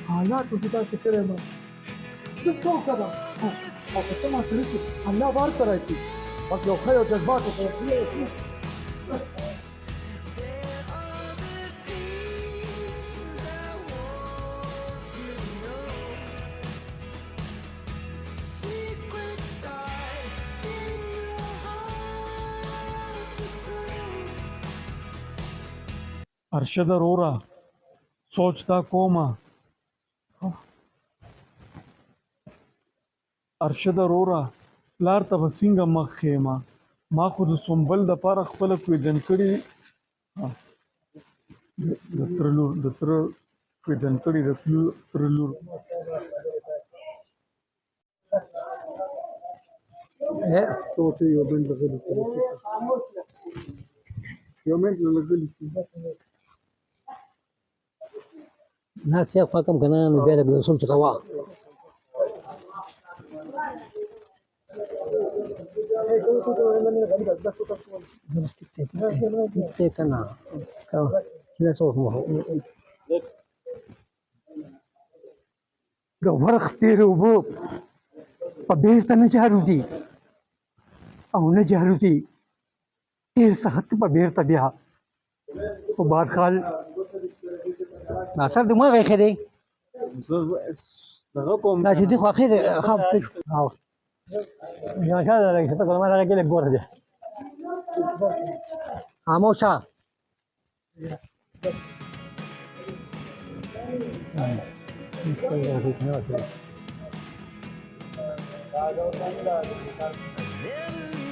حالات وكذا كده شوف كذا او قسمها سلسل الله بارك رايتي بس لو خير جذبات وخير ارشد رورا سوچتا کوما ارشد رورا پلار ته به څنګه مخ ښیمه ما خو د سنبل دپاره خپله کویدن کړي د تره لور د تره کویدن کړي د تره لور ته یو منټ لګلي یو منټ لګلي الناس يخفى كم كمان بالك بالوصول تقوى كنا كذا صوت مو ورخ تیر وبو په بیرته نه جاروځي او نه جاروځي ډېر سخت په بیرته بیا په بار کال ناصر دماغ یې ښه دی دغه کوم دا چې دې خو اخر خام او یا شاده لګي ته کومه راګي له ګوره دي خاموشه Never